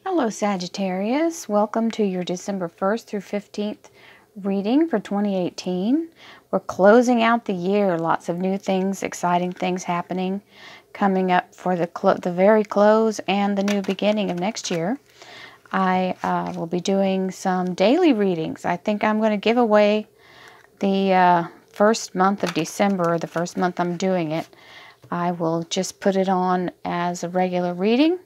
Hello Sagittarius, welcome to your December 1st through 15th reading for 2018. We're closing out the year, lots of new things, exciting things happening, coming up for the very close and the new beginning of next year. I will be doing some daily readings. I think I'm going to give away the first month of December, the first month I'm doing it. I will just put it on as a regular reading,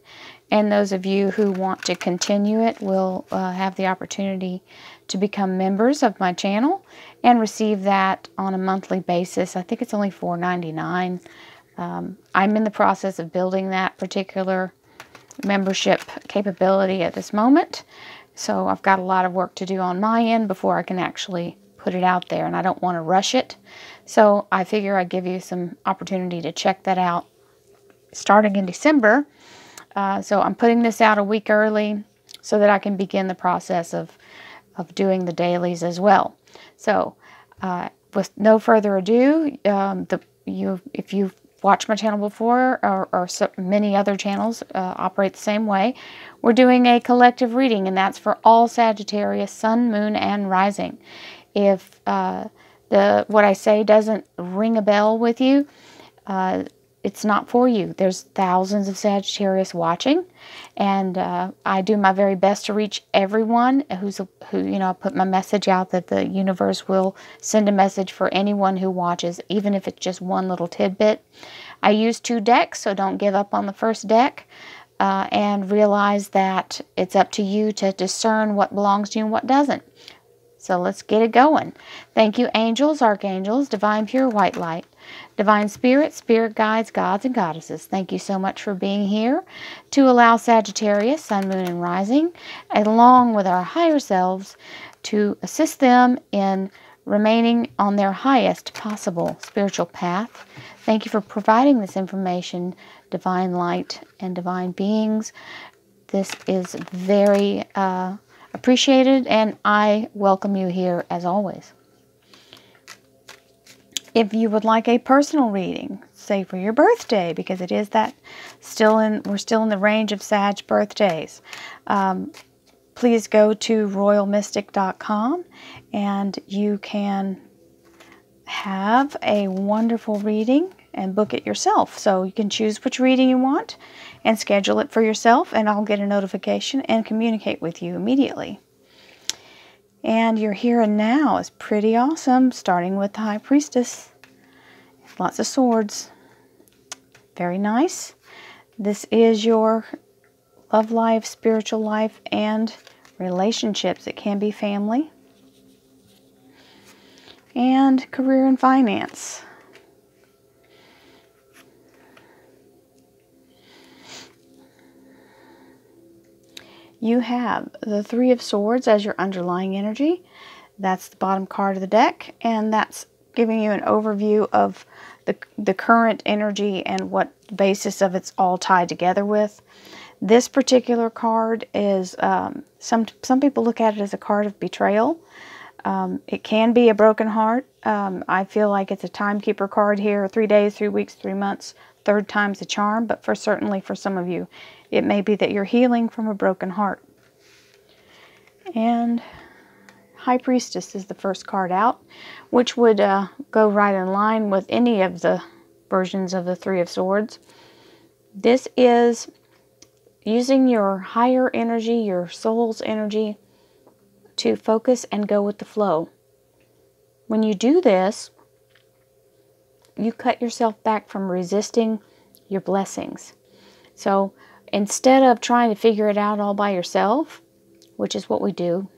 and those of you who want to continue it will have the opportunity to become members of my channel and receive that on a monthly basis. I think it's only $4.99. I'm in the process of building that particular membership capability at this moment, so I've got a lot of work to do on my end before I can actually put it out there, and I don't want to rush it. So I figure I'd give you some opportunity to check that out starting in December. So I'm putting this out a week early so that I can begin the process of doing the dailies as well. So with no further ado, if you've watched my channel before, or so many other channels operate the same way, we're doing a collective reading, and that's for all Sagittarius, Sun, Moon, and Rising. If what I say doesn't ring a bell with you, it's not for you. There's thousands of Sagittarius watching, and I do my very best to reach everyone who I put my message out that the universe will send a message for anyone who watches, even if it's just one little tidbit. I use 2 decks, so don't give up on the first deck, and realize that it's up to you to discern what belongs to you and what doesn't. So let's get it going. Thank you, angels, archangels, divine pure white light, divine spirit, spirit guides, gods, and goddesses. Thank you so much for being here to allow Sagittarius, Sun, Moon, and Rising, along with our higher selves, to assist them in remaining on their highest possible spiritual path. Thank you for providing this information, divine light and divine beings. This is very appreciated, and I welcome you here as always. If you would like a personal reading, say for your birthday, because it is that we're still in the range of Sag birthdays, please go to royalmystic.com and you can have a wonderful reading and book it yourself. So you can choose which reading you want and schedule it for yourself, and I'll get a notification and communicate with you immediately. And your here and now is pretty awesome, starting with the High Priestess. Lots of swords. Very nice. This is your love life, spiritual life, and relationships. It can be family. And career and finance. You have the 3 of Swords as your underlying energy. That's the bottom card of the deck, and that's giving you an overview of the current energy and what basis of it's all tied together with. This particular card is, some people look at it as a card of betrayal. It can be a broken heart. I feel like it's a timekeeper card here. 3 days, 3 weeks, 3 months, 3rd time's a charm, but certainly for some of you, it may be that you're healing from a broken heart. And High Priestess is the first card out, which would go right in line with any of the versions of the 3 of Swords. This is using your higher energy, your soul's energy, to focus and go with the flow. When you do this, you cut yourself back from resisting your blessings. So instead of trying to figure it out all by yourself, which is what we do,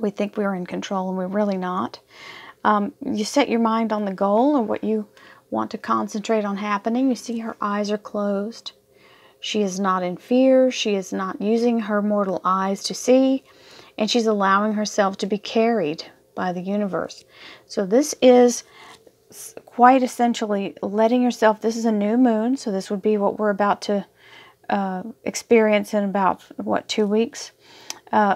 we think we're in control and we're really not. You set your mind on the goal or what you want to concentrate on happening. You see her eyes are closed. She is not in fear. She is not using her mortal eyes to see, and she's allowing herself to be carried by the universe. So this is quite essentially letting yourself, this is a new moon, so this would be what we're about to experience in about, 2 weeks.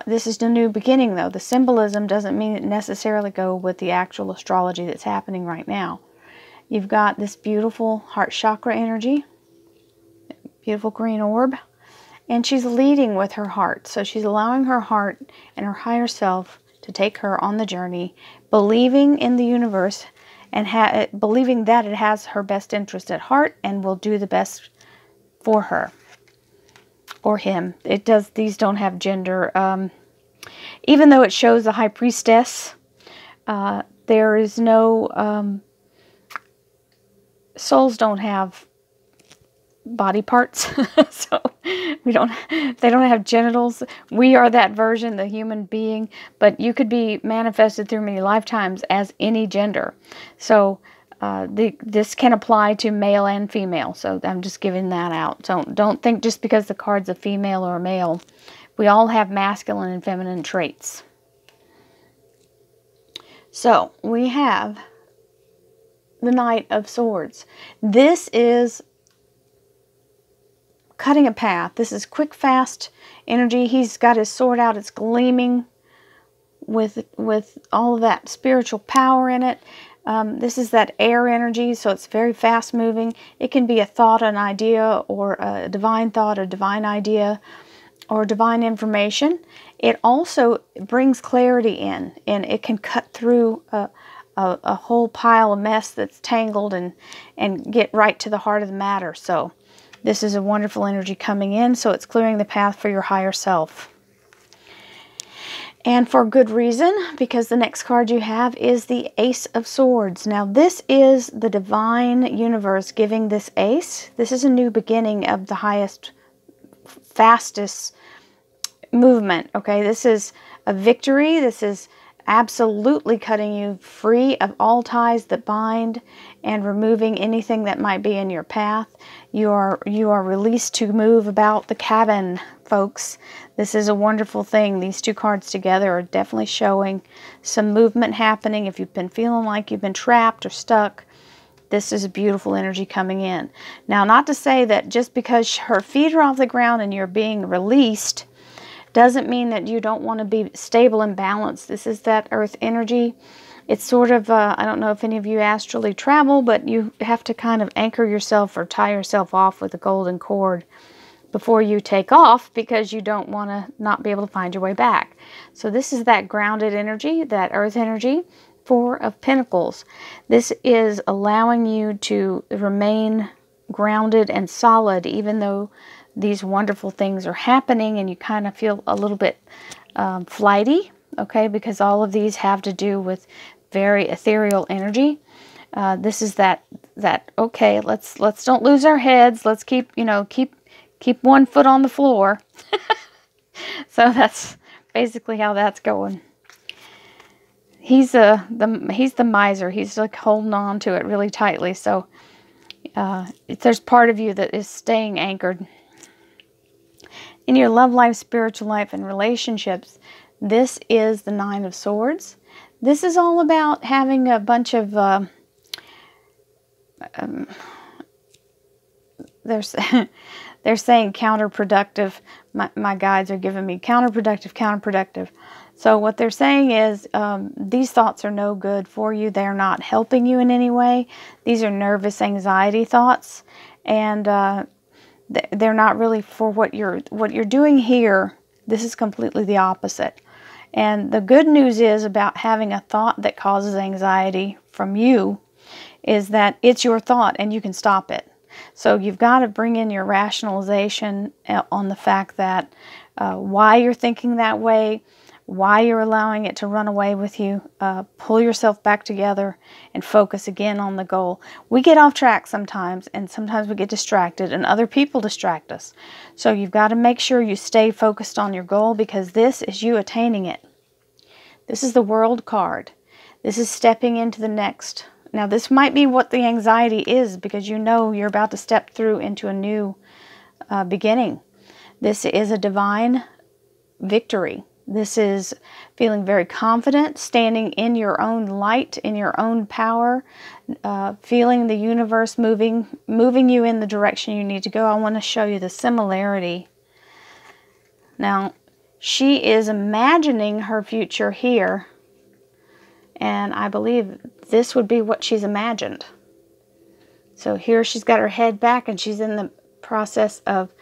This is the new beginning, though. The symbolism doesn't mean it necessarily go with the actual astrology that's happening right now. You've got this beautiful heart chakra energy, beautiful green orb, and she's leading with her heart. So she's allowing her heart and her higher self to take her on the journey, believing in the universe and believing that it has her best interest at heart and will do the best for her or him. These don't have gender. Even though it shows the high priestess, there is no, souls don't have body parts. So they don't have genitals. We are that version, the human being, but you could be manifested through many lifetimes as any gender. So this can apply to male and female. So I'm just giving that out. So don't think just because the card's a female or a male. We all have masculine and feminine traits. So we have the Knight of Swords. This is cutting a path. This is quick, fast energy. He's got his sword out. It's gleaming with all of that spiritual power in it. This is that air energy, so it's very fast moving. It can be a thought, an idea, or a divine thought, a divine idea, or divine information. It also brings clarity in, and it can cut through a whole pile of mess that's tangled and get right to the heart of the matter. So this is a wonderful energy coming in, so it's clearing the path for your higher self. And for good reason, because the next card you have is the Ace of Swords. Now this is the divine universe giving this ace. This is a new beginning of the highest, fastest movement, okay? This is a victory. This is absolutely cutting you free of all ties that bind and removing anything that might be in your path. You are released to move about the cabin, folks. This is a wonderful thing. These two cards together are definitely showing some movement happening. If you've been feeling like you've been trapped or stuck, this is a beautiful energy coming in. Now, not to say that just because her feet are off the ground and you're being released doesn't mean that you don't want to be stable and balanced. This is that earth energy. It's sort of, I don't know if any of you astrally travel, but you have to kind of anchor yourself or tie yourself off with a golden cord before you take off, because you don't want to not be able to find your way back. So this is that grounded energy, that earth energy. Four of Pentacles. This is allowing you to remain grounded and solid, even though these wonderful things are happening and you kind of feel a little bit flighty, okay, because all of these have to do with very ethereal energy. This is that okay, let's don't lose our heads. Let's keep one foot on the floor. So that's basically how that's going. He's the miser. He's like holding on to it really tightly. So there's part of you that is staying anchored. In your love life, spiritual life, and relationships, this is the Nine of Swords. This is all about having a bunch of, they're saying counterproductive. My guides are giving me counterproductive. So what they're saying is these thoughts are no good for you. They're not helping you in any way. These are nervous anxiety thoughts, and they're not really for what you're doing here. This is completely the opposite. And the good news is about having a thought that causes anxiety from you is that it's your thought and you can stop it. So you've got to bring in your rationalization on the fact that why you're thinking that way, why you're allowing it to run away with you. Pull yourself back together and focus again on the goal. We get off track sometimes, and sometimes we get distracted, and other people distract us. So you've got to make sure you stay focused on your goal, because this is you attaining it. This is the World card. This is stepping into the next. Now, this might be what the anxiety is, because you know you're about to step through into a new beginning. This is a divine victory. This is feeling very confident, standing in your own light, in your own power, feeling the universe moving you in the direction you need to go. I want to show you the similarity. Now, she is imagining her future here, and I believe this would be what she's imagined. So here she's got her head back, and she's in the process of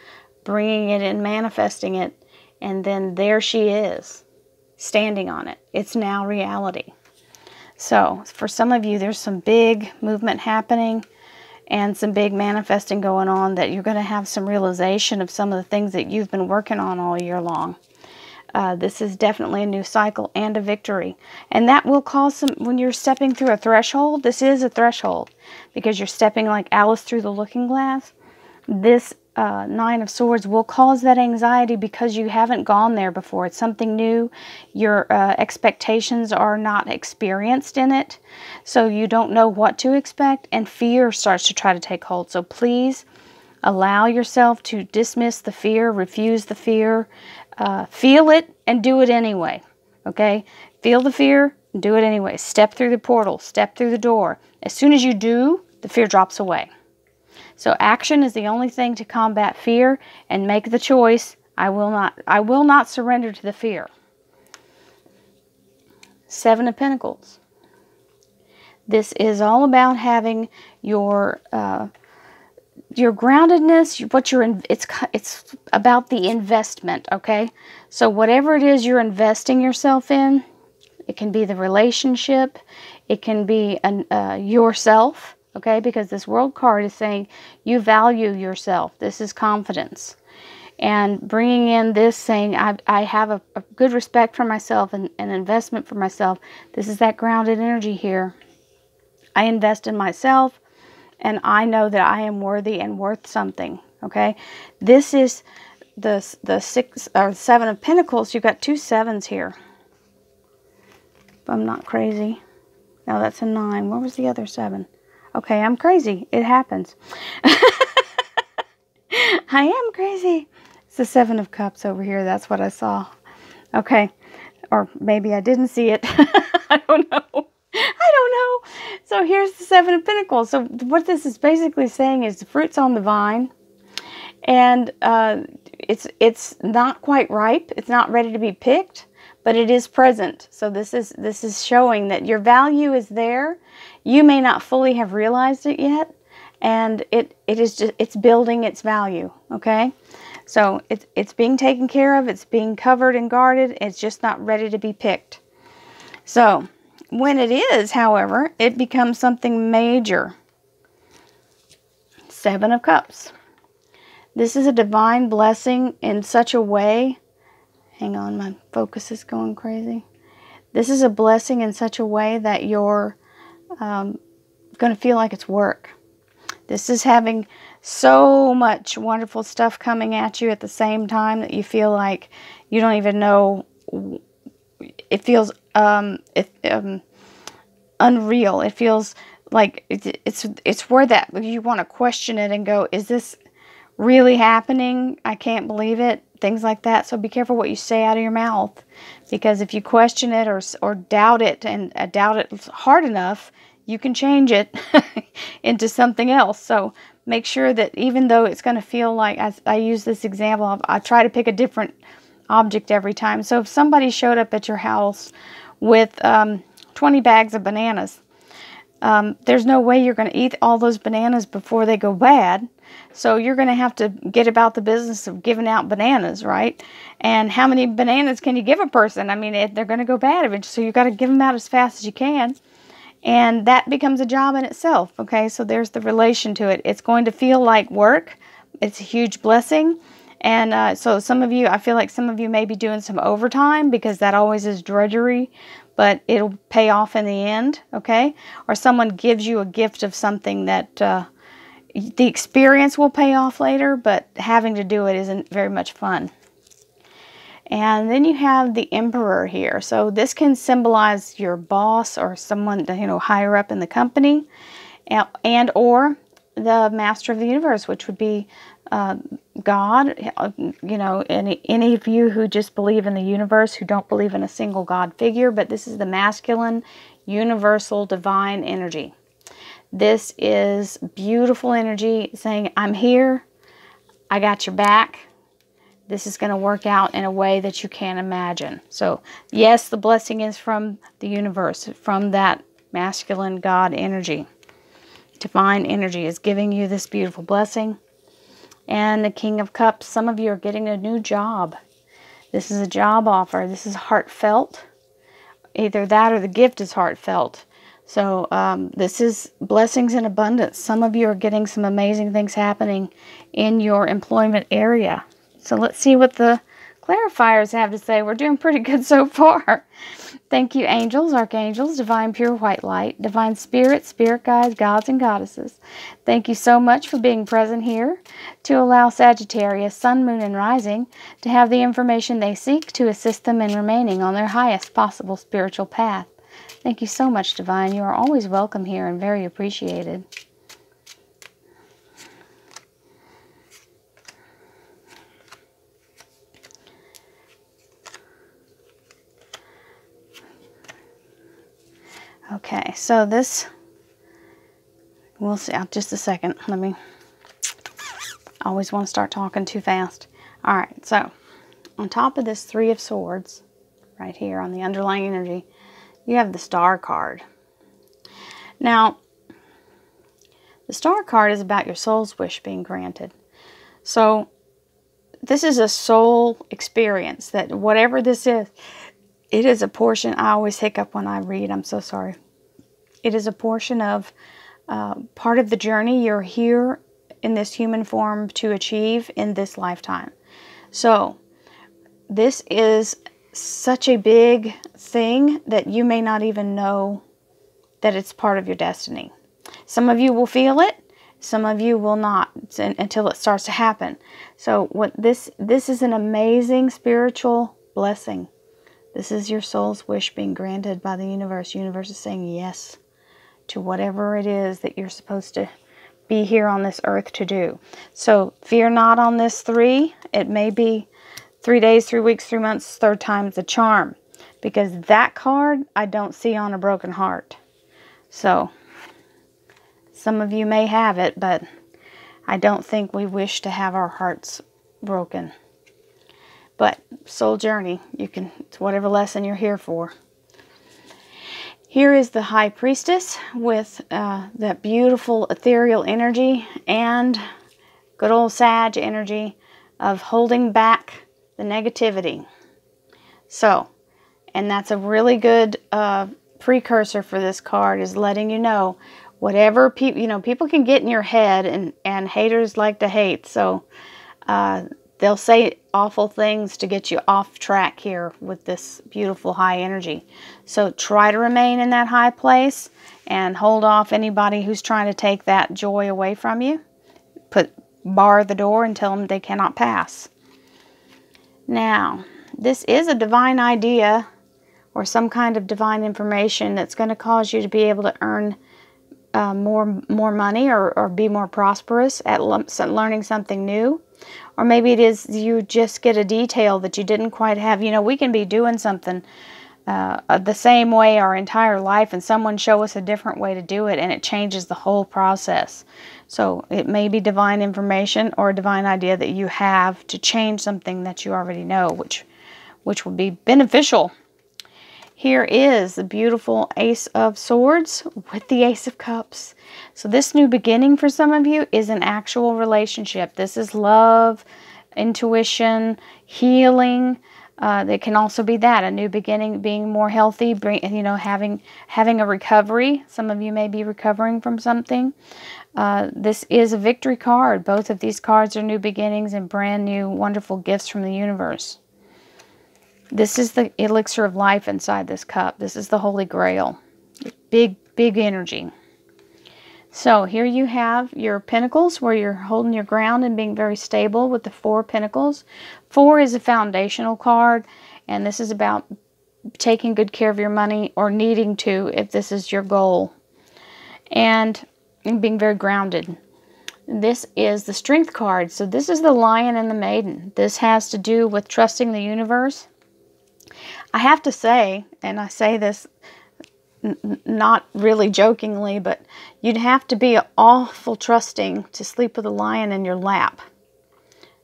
bringing it and manifesting it, and then there she is, standing on it. It's now reality. So for some of you, there's some big movement happening and some big manifesting going on, that you're going to have some realization of some of the things that you've been working on all year long. This is definitely a new cycle and a victory. And that will cause some, when you're stepping through a threshold, this is a threshold, because you're stepping like Alice through the looking glass. This Nine of Swords will cause that anxiety because you haven't gone there before. It's something new. Your expectations are not experienced in it, so you don't know what to expect, and fear starts to try to take hold. So please allow yourself to dismiss the fear, refuse the fear, feel it and do it anyway. Okay? Feel the fear and do it anyway. Step through the portal, step through the door. As soon as you do, the fear drops away. So action is the only thing to combat fear, and make the choice. I will not surrender to the fear. Seven of Pentacles. This is all about having your groundedness, it's about the investment, okay? So whatever it is you're investing yourself in, it can be the relationship, it can be yourself. Okay, because this World card is saying you value yourself. This is confidence. And bringing in this saying, I have a good respect for myself and an investment for myself. This is that grounded energy here. I invest in myself, and I know that I am worthy and worth something. Okay, this is the Seven of Pentacles. You've got two sevens here. If I'm not crazy. No, that's a 9. What was the other 7? Okay, I'm crazy. It happens. I am crazy. It's the 7 of Cups over here. That's what I saw. Okay. Or maybe I didn't see it. I don't know. I don't know. So here's the 7 of Pentacles. So what this is basically saying is the fruit's on the vine. And it's not quite ripe. It's not ready to be picked. But it is present. So this is showing that your value is there. You may not fully have realized it yet, and it's building its value. Okay, so it's being taken care of. It's being covered and guarded. It's just not ready to be picked. So when it is, however, it becomes something major. 7 of Cups. This is a divine blessing in such a way. Hang on, my focus is going crazy. This is a blessing in such a way that you're going to feel like it's work. This is having so much wonderful stuff coming at you at the same time that you feel like you don't even know. It feels unreal. It feels like it's where that you want to question it and go, is this really happening? I can't believe it. Things like that. So be careful what you say out of your mouth, because if you question it or doubt it, and doubt it hard enough, you can change it into something else. So make sure that even though it's going to feel like, as I use this example, I try to pick a different object every time. So if somebody showed up at your house with 20 bags of bananas, there's no way you're going to eat all those bananas before they go bad. So you're going to have to get about the business of giving out bananas, right? And how many bananas can you give a person? I mean, they're going to go bad eventually. So you've got to give them out as fast as you can. And that becomes a job in itself, okay? So there's the relation to it. It's going to feel like work. It's a huge blessing. And so some of you, I feel like some of you may be doing some overtime, because that always is drudgery. But it'll pay off in the end, okay? Or someone gives you a gift of something that the experience will pay off later, but having to do it isn't very much fun. And then you have the Emperor here. So this can symbolize your boss or someone, higher up in the company, and or the Master of the Universe, which would be God. Any of you who just believe in the universe, who don't believe in a single God figure, but this is the masculine, universal, divine energy. This is beautiful energy saying, I'm here, I got your back. This is going to work out in a way that you can't imagine. So yes, the blessing is from the universe, from that masculine God energy. Divine energy is giving you this beautiful blessing. And the King of Cups, some of you are getting a new job. This is a job offer. This is heartfelt. Either that or the gift is heartfelt. So this is blessings in abundance. Some of you are getting some amazing things happening in your employment area. So let's see what the clarifiers have to say. We're doing pretty good so far. Thank you, angels, archangels, divine pure white light, divine spirit, spirit guides, gods and goddesses. Thank you so much for being present here to allow Sagittarius, sun, moon, and rising to have the information they seek to assist them in remaining on their highest possible spiritual path. Thank you so much, Divine. You are always welcome here and very appreciated. Okay, so this, we'll see, just a second. I always want to start talking too fast. All right, so on top of this Three of Swords, right here on the underlying energy, you have the Star card. Now, the Star card is about your soul's wish being granted. So, this is a soul experience that whatever this is, it is a portion. I always hiccup when I read. I'm so sorry. It is a portion of part of the journey you're here in this human form to achieve in this lifetime. So, this is such a big thing that you may not even know that it's part of your destiny. Some of you will feel it. Some of you will not until it starts to happen. So what this is an amazing spiritual blessing. This is your soul's wish being granted by the universe. The universe is saying yes to whatever it is that you're supposed to be here on this earth to do. So fear not on this 3. It may be 3 days, 3 weeks, 3 months, third time's the charm. Because that card I don't see on a broken heart. So some of you may have it, but I don't think we wish to have our hearts broken. But soul journey, it's whatever lesson you're here for. Here is the High Priestess with that beautiful ethereal energy and good old Sag energy of holding back the negativity. So, and that's a really good precursor for this card, is letting you know whatever people, people can get in your head, and haters like to hate. So they'll say awful things to get you off track here with this beautiful high energy. So try to remain in that high place and hold off anybody who's trying to take that joy away from you. Bar the door and tell them they cannot pass. Now, this is a divine idea or some kind of divine information that's going to cause you to be able to earn more money or be more prosperous at learning something new. Or maybe it is you just get a detail that you didn't quite have. We can be doing something the same way our entire life, and someone show us a different way to do it, and it changes the whole process. So it may be divine information or a divine idea that you have to change something that you already know, which would be beneficial. Here is the beautiful Ace of Swords with the Ace of Cups. So this new beginning for some of you is an actual relationship. This is love, intuition, healing. It can also be that, a new beginning, being more healthy, having a recovery. Some of you may be recovering from something. This is a victory card. Both of these cards are new beginnings and brand new wonderful gifts from the universe. This is the elixir of life inside this cup. This is the Holy Grail. Big, big energy. So here you have your Pentacles, where you're holding your ground and being very stable with the 4 Pentacles. 4 is a foundational card, and this is about taking good care of your money, or needing to if this is your goal, and being very grounded. This is the Strength card. So this is the Lion and the Maiden. This has to do with trusting the universe. I have to say, and I say this not really jokingly, but you'd have to be awful trusting to sleep with a lion in your lap.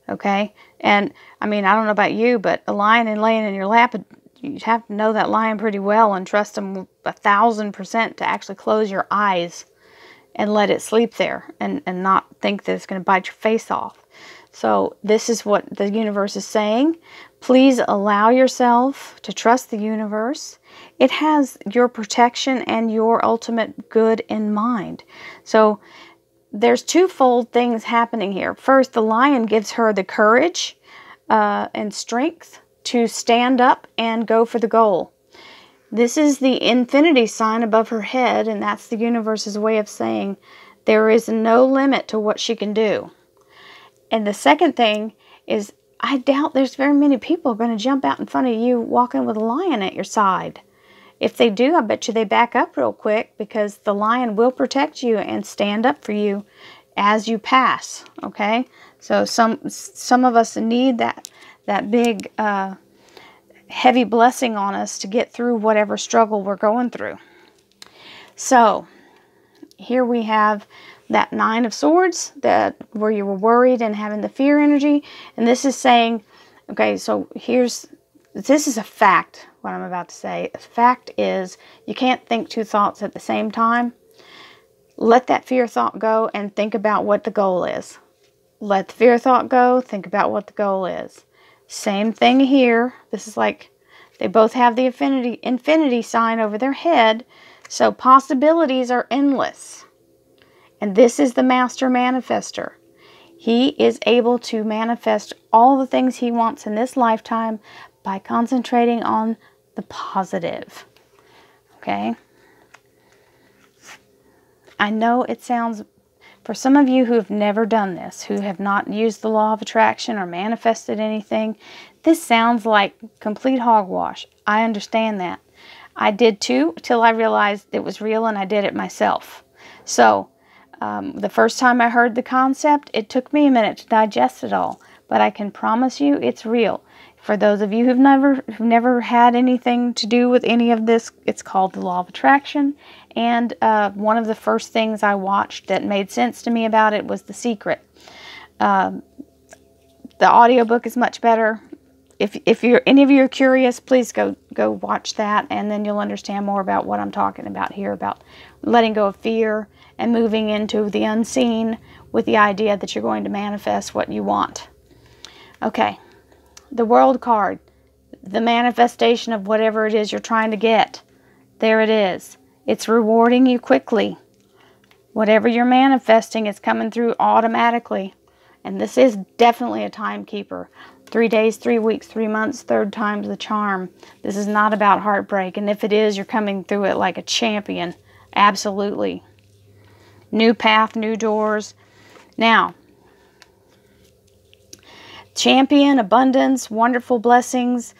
Okay? And, I mean, I don't know about you, but a lion and laying in your lap, you'd have to know that lion pretty well and trust him 1,000% to actually close your eyes and let it sleep there and not think that it's going to bite your face off. So this is what the universe is saying. Please allow yourself to trust the universe. It has your protection and your ultimate good in mind. So there's twofold things happening here. First, the lion gives her the courage and strength to stand up and go for the goal. This is the infinity sign above her head, and that's the universe's way of saying there is no limit to what she can do. And the second thing is, I doubt there's very many people going to jump out in front of you walking with a lion at your side. If they do, I bet you they back up real quick, because the lion will protect you and stand up for you as you pass, okay? So some of us need that big heavy blessing on us to get through whatever struggle we're going through. So here we have that Nine of Swords, that where you were worried and having the fear energy. And this is saying, okay, so this is a fact, what I'm about to say. The fact is, you can't think two thoughts at the same time. Let that fear thought go and think about what the goal is. Let the fear thought go, think about what the goal is. Same thing here. This is like, they both have the infinity sign over their head. So possibilities are endless. And this is the master manifester. He is able to manifest all the things he wants in this lifetime by concentrating on the positive. Okay? I know it sounds, for some of you who have never done this, who have not used the law of attraction or manifested anything, this sounds like complete hogwash. I understand that. I did too, till I realized it was real and I did it myself. So, the first time I heard the concept, it took me a minute to digest it all. But I can promise you it's real. For those of you who've never had anything to do with any of this, it's called the law of attraction. And one of the first things I watched that made sense to me about it was The Secret. The audiobook is much better. If any of you are curious, please go watch that, and then you'll understand more about what I'm talking about here, about letting go of fear and moving into the unseen with the idea that you're going to manifest what you want. Okay, the World card, the manifestation of whatever it is you're trying to get. There it is. It's rewarding you quickly. Whatever you're manifesting, it's coming through automatically. And this is definitely a timekeeper. 3 days, 3 weeks, 3 months, third time's the charm. This is not about heartbreak. And if it is, you're coming through it like a champion. Absolutely. New path, new doors. Now, champion, abundance, wonderful blessings,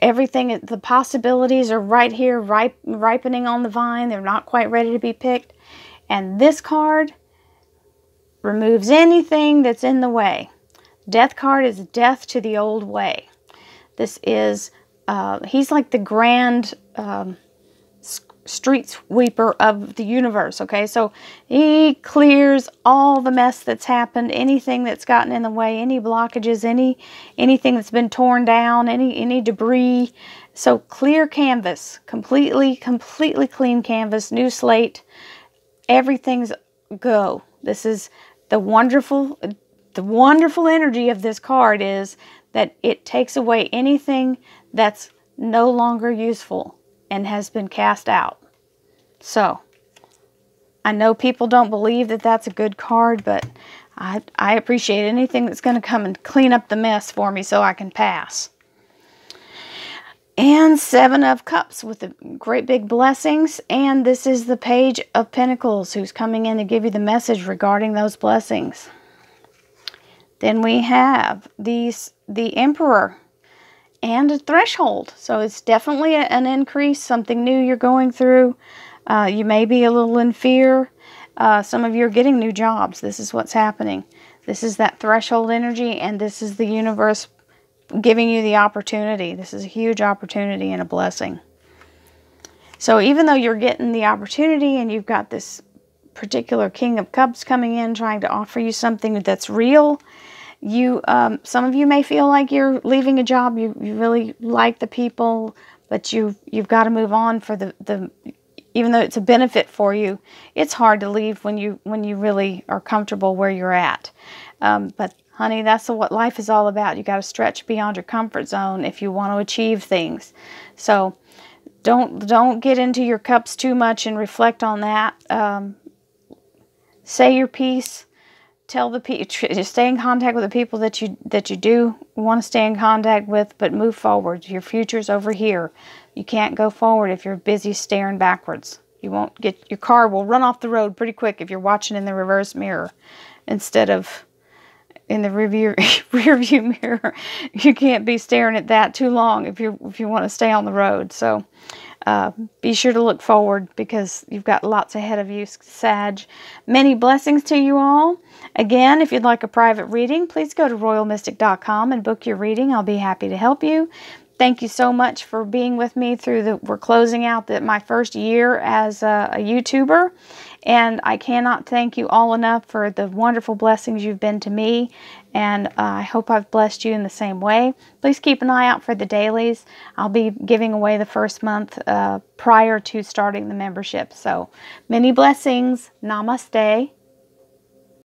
everything, the possibilities are right here, ripening on the vine. They're not quite ready to be picked. And this card removes anything that's in the way. Death card is death to the old way. This is, he's like the grand street sweeper of the universe, okay? So he clears all the mess that's happened, anything that's gotten in the way, any blockages, anything that's been torn down, any debris. So clear canvas, completely clean canvas, new slate. Everything's go. This is the wonderful energy of this card is that it takes away anything that's no longer useful and has been cast out. So, I know people don't believe that that's a good card, but I appreciate anything that's going to come and clean up the mess for me so I can pass. And 7 of Cups with the great big blessings. And this is the Page of Pentacles who's coming in to give you the message regarding those blessings. Then we have the Emperor and a Threshold. So it's definitely an increase, something new you're going through. You may be a little in fear. Some of you are getting new jobs. This is what's happening. This is that threshold energy, and this is the universe giving you the opportunity. This is a huge opportunity and a blessing. So even though you're getting the opportunity and you've got this particular King of Cups coming in trying to offer you something that's real, some of you may feel like you're leaving a job. You really like the people, but you've got to move on for even though it's a benefit for you. It's hard to leave when you really are comfortable where you're at. But Honey, that's what life is all about. You got to stretch beyond your comfort zone if you want to achieve things. So don't get into your cups too much and reflect on that. Say your piece. Tell the people, stay in contact with the people that you do want to stay in contact with, but move forward. Your future's over here. You can't go forward if you're busy staring backwards. You won't get, your car will run off the road pretty quick if you're watching in the reverse mirror instead of in the rear view mirror. You can't be staring at that too long if you want to stay on the road. So be sure to look forward because you've got lots ahead of you, Sag. Many blessings to you all. Again, if you'd like a private reading, please go to royalmystic.com and book your reading. I'll be happy to help you. Thank you so much for being with me through we're closing out my first year as a YouTuber. And I cannot thank you all enough for the wonderful blessings you've been to me. And I hope I've blessed you in the same way. Please keep an eye out for the dailies. I'll be giving away the first month prior to starting the membership. So many blessings. Namaste.